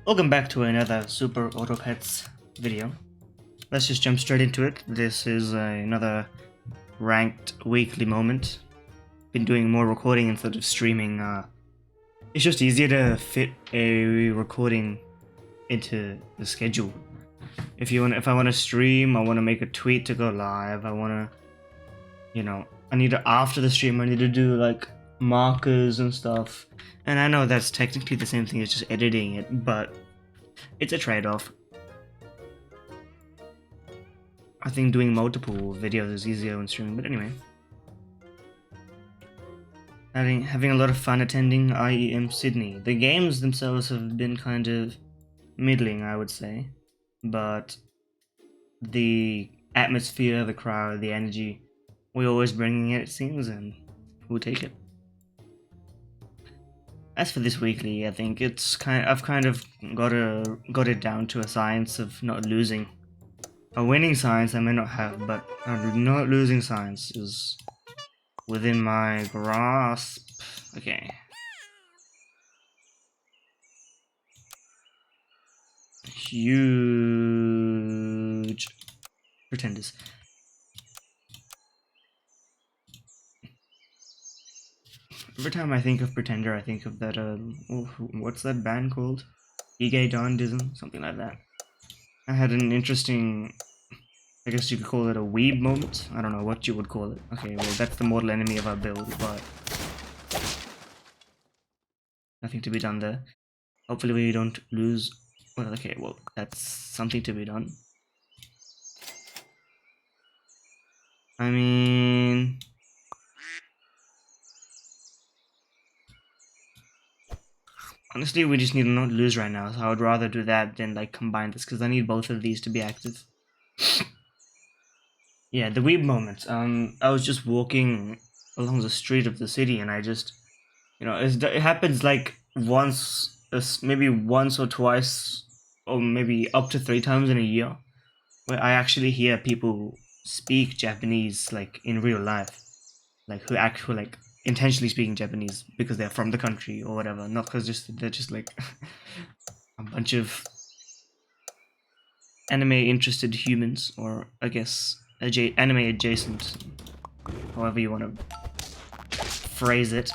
Welcome back to another Super Auto Pets video. Let's just jump straight into it. This is another ranked weekly moment. Been doing more recording instead of streaming. It's just easier to fit a recording into the schedule. If I want to stream, I want to make a tweet to go live. I want to, I need to, after the stream, I need to do like markers and stuff. And I know that's technically the same thing as just editing it, but it's a trade-off. I think doing multiple videos is easier when streaming, but anyway. Having a lot of fun attending IEM Sydney. The games themselves have been kind of middling, I would say. But the atmosphere, the crowd, the energy, we're always bringing it seems, and we'll take it. As for this weekly, I think I've kind of got it down to a science of not losing. A winning science I may not have, but a not losing science is within my grasp. Okay. Huge pretenders. Every time I think of Pretender, I think of that, what's that band called? Ige Dondism? Something like that. I had an interesting, I guess you could call it a weeb moment. I don't know what you would call it. Okay, well, that's the mortal enemy of our build, but nothing to be done there. Hopefully we don't lose. Well, okay, well, that's something to be done. I mean, honestly, we just need to not lose right now, so I would rather do that than like combine this, because I need both of these to be active. Yeah, the weeb moment. I was just walking along the street of the city, and I just, it happens like once, maybe once or twice, or maybe up to 3 times in a year, where I actually hear people speak Japanese, like in real life, like who like intentionally speaking Japanese because they're from the country or whatever, not because they're just like a bunch of anime interested humans, or I guess anime adjacent, however you want to phrase it.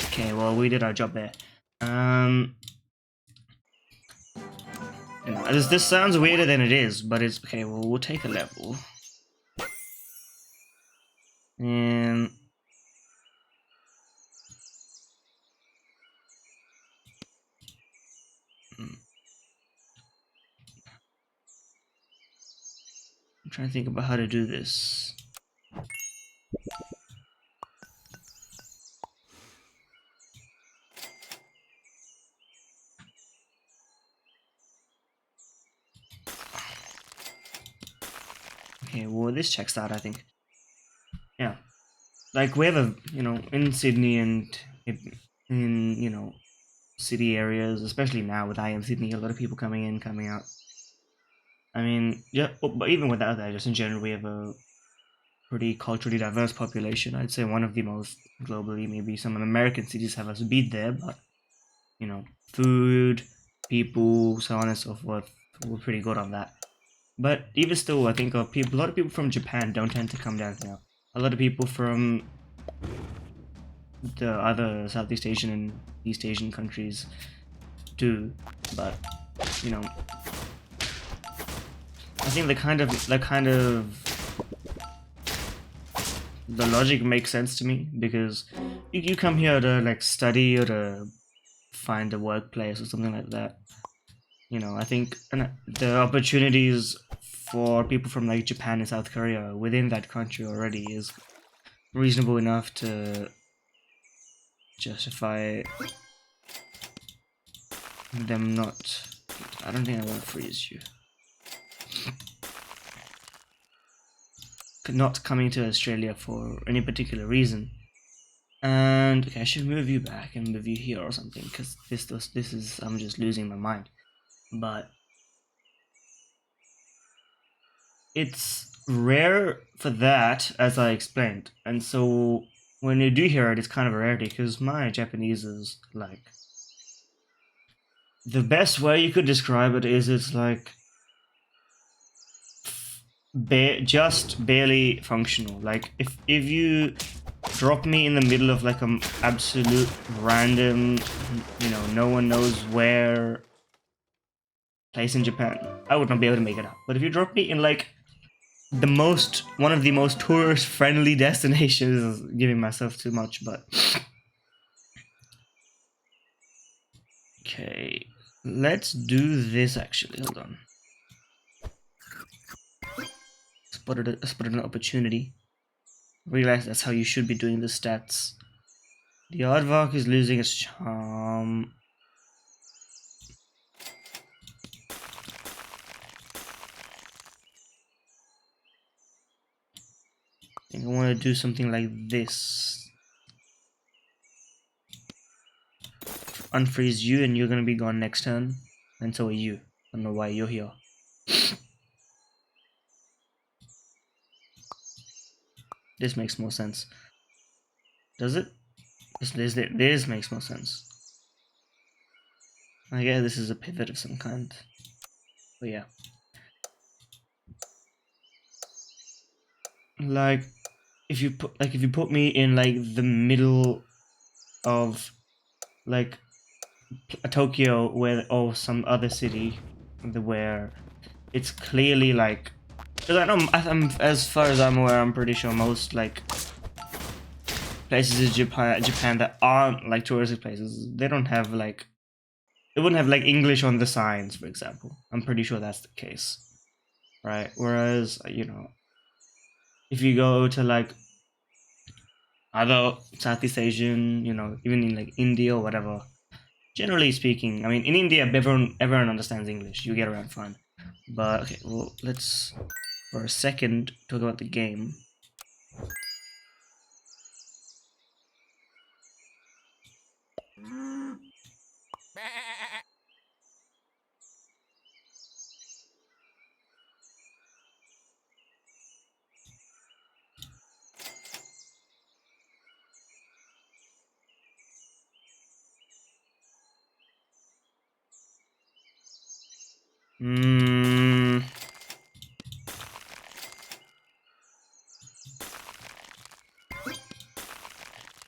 Okay, well, we did our job there. This sounds weirder than it is, but it's okay. Well, we'll take a level, and I'm trying to think about how to do this. Okay, well, this checks out, I think. Yeah, like we have a, in Sydney and in, city areas, especially now with IEM Sydney, a lot of people coming in, coming out. I mean, yeah, but even without that, just in general, we have a pretty culturally diverse population. I'd say one of the most globally. Maybe some American cities have us beat there, but food, people, so on and so forth, we're pretty good on that. But even still, I think a lot of people from Japan don't tend to come down here. A lot of people from the other Southeast Asian and East Asian countries do, but I think the logic makes sense to me, because you come here to like study or to find a workplace or something like that. I think the opportunities for people from like Japan and South Korea within that country already is reasonable enough to justify them not. I don't think I want to freeze you. Not coming to Australia for any particular reason. And okay, I should move you back and move you here or something, because this is I'm just losing my mind. But it's rare for that, as I explained, and so when you do hear it, it's kind of a rarity because my Japanese is like, the best way you could describe it is it's like just barely functional. Like if you drop me in the middle of like an absolute random, no one knows where place in Japan, I would not be able to make it up. But if you drop me in like one of the most tourist friendly destinations, is giving myself too much, but okay, let's do this actually. Hold on. Spotted an opportunity. Realize that's how you should be doing the stats. The Aardvark is losing its charm. I think I want to do something like this. Unfreeze you and you're going to be gone next turn. And so are you. I don't know why you're here. This makes more sense. Does it? This makes more sense. I guess this is a pivot of some kind. But yeah. Like if you put me in like the middle of like a Tokyo or some other city where it's clearly like, because I'm as far as I'm aware, I'm pretty sure most like places in Japan that aren't like touristy places, they don't have like, they wouldn't have like English on the signs, for example. I'm pretty sure that's the case, right? Whereas if you go to like other Southeast Asian, even in like India or whatever, generally speaking, I mean, in India, everyone understands English. You get around fine. But okay, well, let's for a second talk about the game.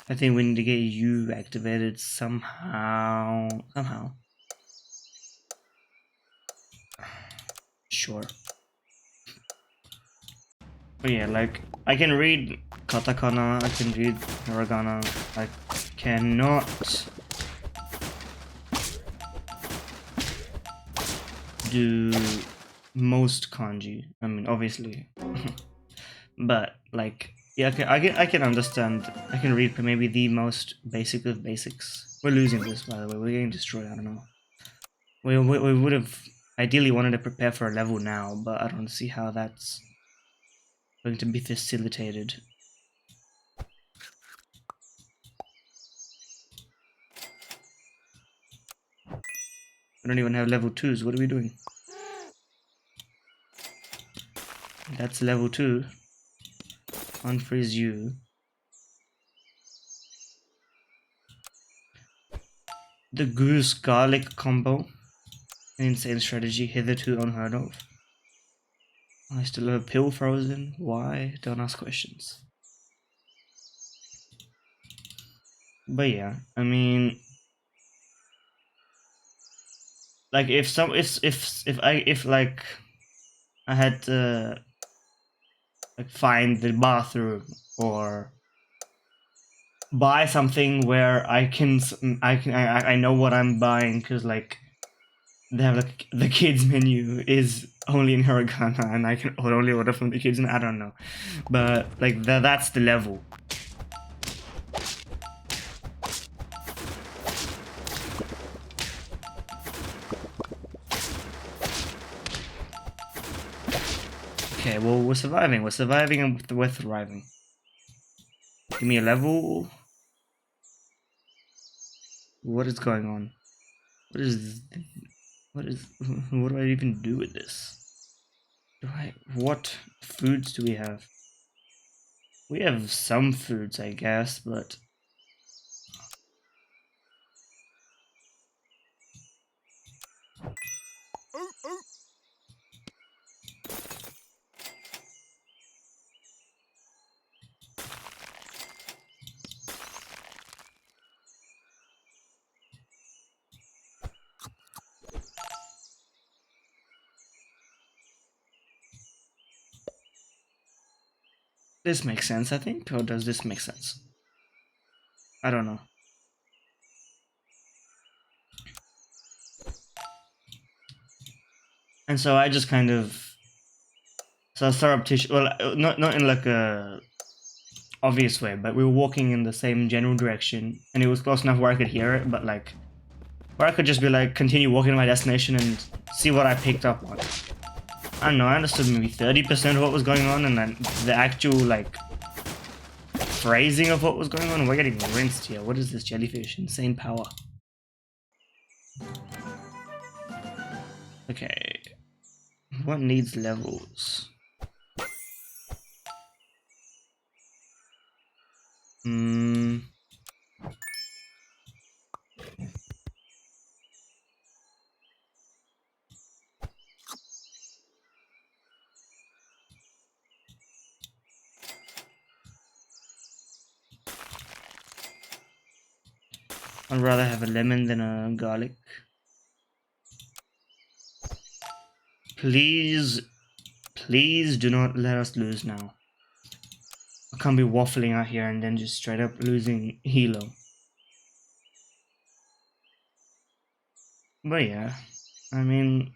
I think we need to get you activated somehow. Sure. But yeah, like, I can read katakana, I can read hiragana, I cannot do most kanji. I mean, obviously. But, like, yeah, I can understand. I can read maybe the most basic of basics. We're losing this, by the way. We're getting destroyed, I don't know. We would have ideally wanted to prepare for a level now, but I don't see how that's going to be facilitated. We don't even have level 2s. What are we doing? That's level 2. Unfreeze you. The goose garlic combo. An insane strategy hitherto unheard of. I still have pill frozen. Why? Don't ask questions. But yeah, I mean, like if I had to like find the bathroom or buy something where I know what I'm buying, because like they have like the kids menu is only in hiragana and I can only order from the kids, and I don't know, but like that's the level. Okay, well, we're surviving and we're thriving. Give me a level. What is going on? What do I even do with this? What foods do we have? We have some foods, I guess, but... This makes sense, I think, or does this make sense? I don't know. And so I just kind of... So surreptitious... Well, not in like a obvious way, but we were walking in the same general direction, and it was close enough where I could hear it, but like... Where I could just be like, continue walking to my destination and see what I picked up on. I don't know, I understood maybe 30% of what was going on, and then the actual, like, phrasing of what was going on. We're getting rinsed here. What is this jellyfish? Insane power. Okay. What needs levels? I'd rather have a lemon than a garlic. Please, please do not let us lose now. I can't be waffling out here and then just straight up losing Hilo. But yeah, I mean,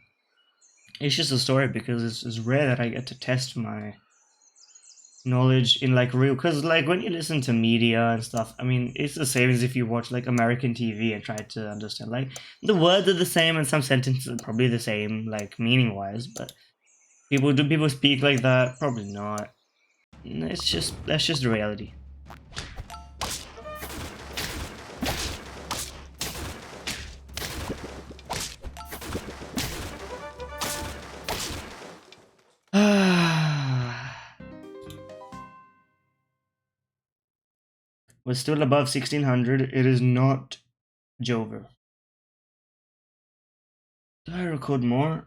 it's just a story because it's rare that I get to test my knowledge in like real, because like when you listen to media and stuff, I mean, it's the same as if you watch like American TV and try to understand, like, the words are the same and some sentences are probably the same, like, meaning wise, but do people speak like that? Probably not. That's just the reality. We're still above 1600. It is not Jover. Do I record more?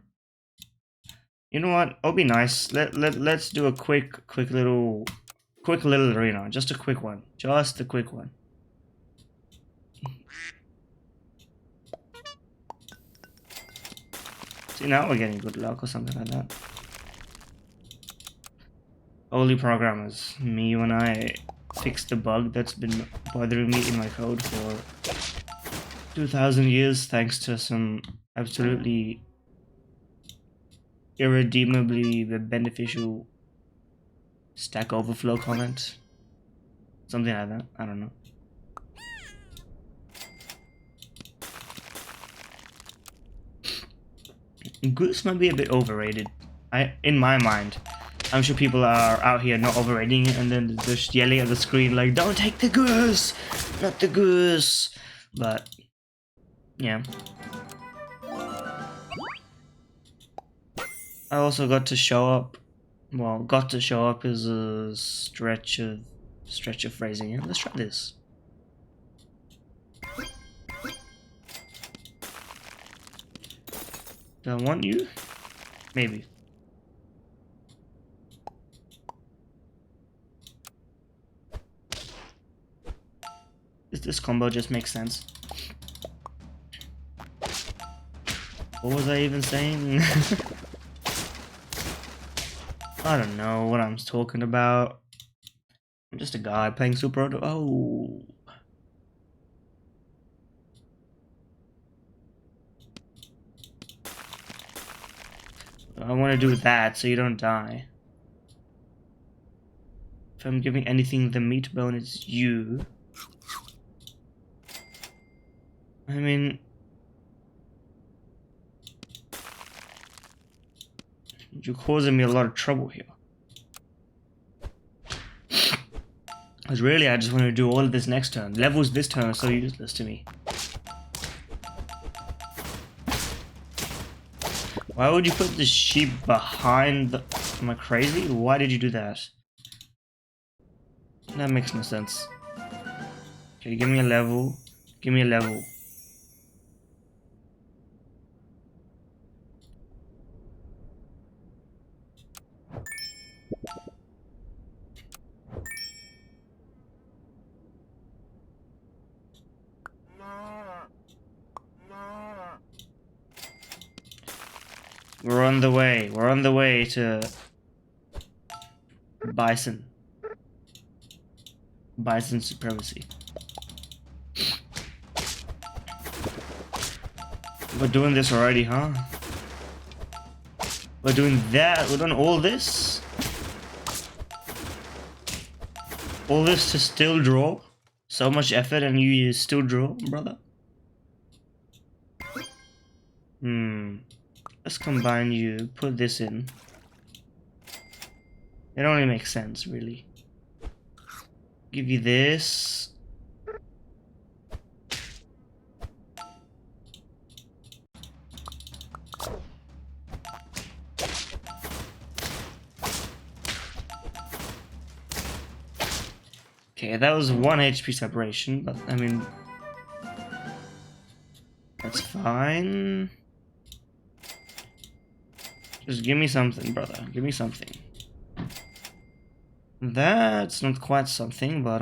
You know what? It'll be nice. Let's do a quick little arena. Just a quick one. Just a quick one. See, now we're getting good luck or something like that. Holy programmers. Me, you and I fixed the bug that's been bothering me in my code for 2000 years, thanks to some absolutely irredeemably beneficial Stack Overflow comment. Something like that. I don't know. Goose might be a bit overrated. In my mind. I'm sure people are out here not overrating it and then they're just yelling at the screen like, don't take the goose! Not the goose! But, yeah. I also got to show up. Well, got to show up is a stretch of phrasing. Yeah, let's try this. Do I want you? Maybe. This combo just makes sense. What was I even saying? I don't know what I'm talking about. I'm just a guy playing Super Auto. Oh. I want to do that so you don't die. If I'm giving anything the meat bone, it's you. I mean... You're causing me a lot of trouble here. Because really, I just want to do all of this next turn. Levels this turn are so useless to me. Why would you put the sheep behind the... Am I crazy? Why did you do that? That makes no sense. Okay, give me a level. Give me a level. We're on the way. We're on the way to Bison. Bison supremacy. We're doing this already, huh? We're doing that. We're doing all this. All this to still draw. So much effort and you still draw, brother. Let's combine you. Put this in. It only makes sense, really. Give you this. Okay, that was 1 HP separation, but I mean, that's fine. Just give me something, brother. Give me something. That's not quite something, but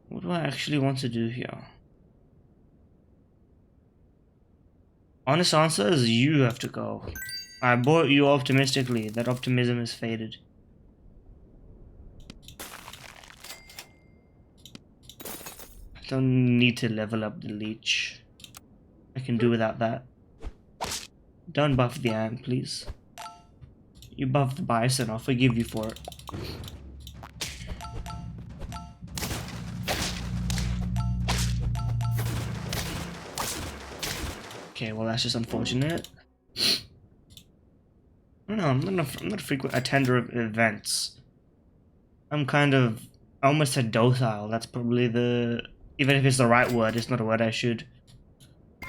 what do I actually want to do here? Honest answer is you have to go. I bought you optimistically. That optimism is faded. I don't need to level up the leech. I can do without that. Don't buff the ant, please. You buff the bison, I'll forgive you for it. Okay, well that's just unfortunate. No, I'm not a frequent attender of events. I'm kind of, I almost said docile. That's probably the, even if it's the right word, it's not a word I should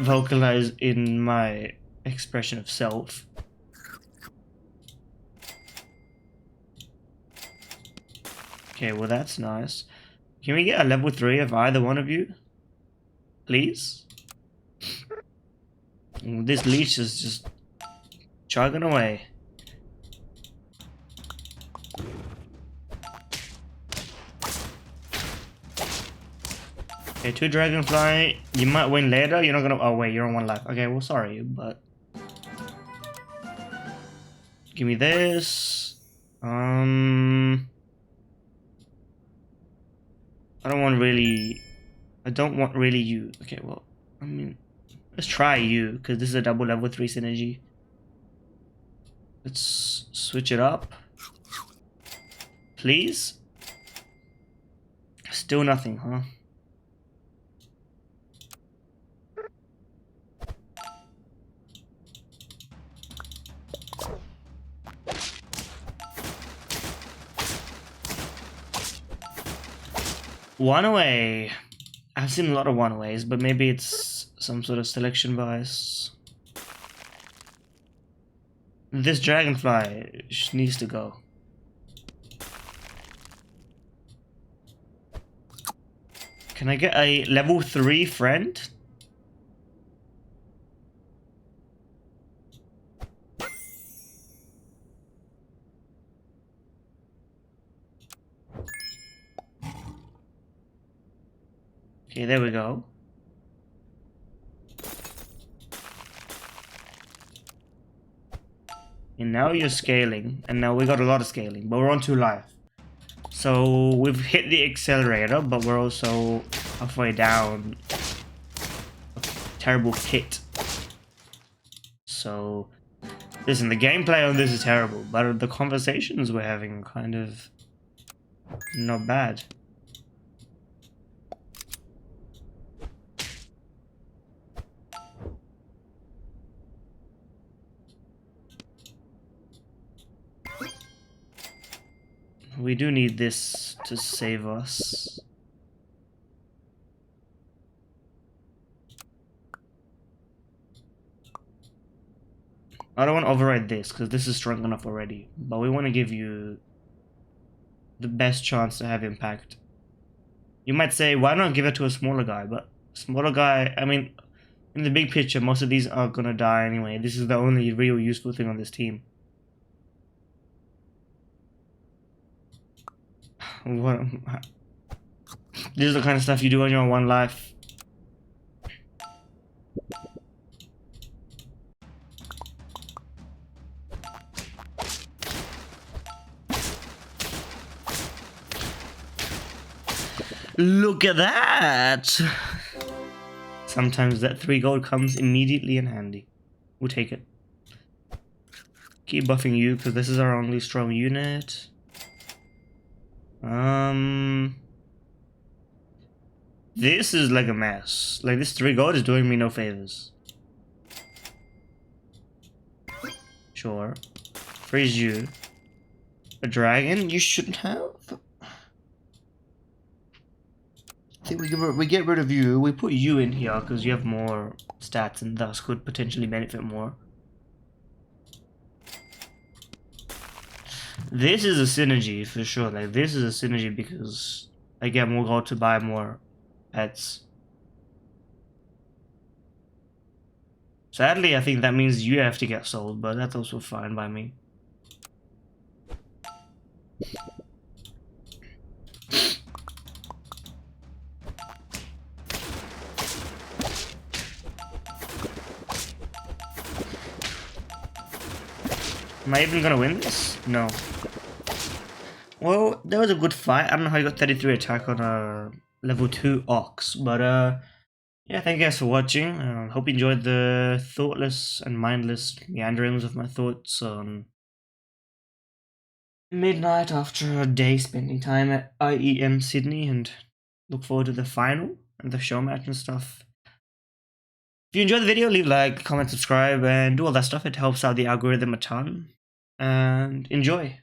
vocalize in my expression of self. Okay, well that's nice. Can we get a level 3 of either one of you? Please? This leech is just chugging away. Okay, 2 dragonfly. You might win later. You're not gonna. Oh wait, you're on 1 life. Okay, well sorry, but give me this. I don't want really. I don't want really you. Okay, well, I mean, let's try you because this is a double level 3 synergy. Let's switch it up, please. Still nothing, huh? One away. I've seen a lot of one aways, but maybe it's some sort of selection bias. This dragonfly needs to go. Can I get a level 3 friend? Okay, there we go. And now you're scaling, and now we got a lot of scaling, but we're on 2 life. So we've hit the accelerator, but we're also halfway down a terrible pit. So, listen, the gameplay on this is terrible, but the conversations we're having are kind of not bad. We do need this to save us. I don't want to override this because this is strong enough already, but we want to give you the best chance to have impact. You might say, why not give it to a smaller guy? But smaller guy, I mean, in the big picture, most of these are gonna die anyway. This is the only real useful thing on this team. What? This is the kind of stuff you do on your one life. Look at that! Sometimes that 3 gold comes immediately in handy. We'll take it. Keep buffing you because this is our only strong unit. This is like a mess. Like, this 3 gold is doing me no favors. Sure. Freeze you. A dragon? You shouldn't have. I think we get rid of you. We put you in here because you have more stats and thus could potentially benefit more. This is a synergy for sure. Like, this is a synergy because I get more gold to buy more pets. Sadly, I think that means you have to get sold, but that's also fine by me. Am I even gonna win this? No. Well, that was a good fight. I don't know how you got 33 attack on a level 2 Ox, but yeah, thank you guys for watching. Hope you enjoyed the thoughtless and mindless meanderings of my thoughts on midnight after a day spending time at IEM Sydney, and look forward to the final and the show match and stuff. If you enjoyed the video, leave a like, comment, subscribe, and do all that stuff. It helps out the algorithm a ton. And enjoy.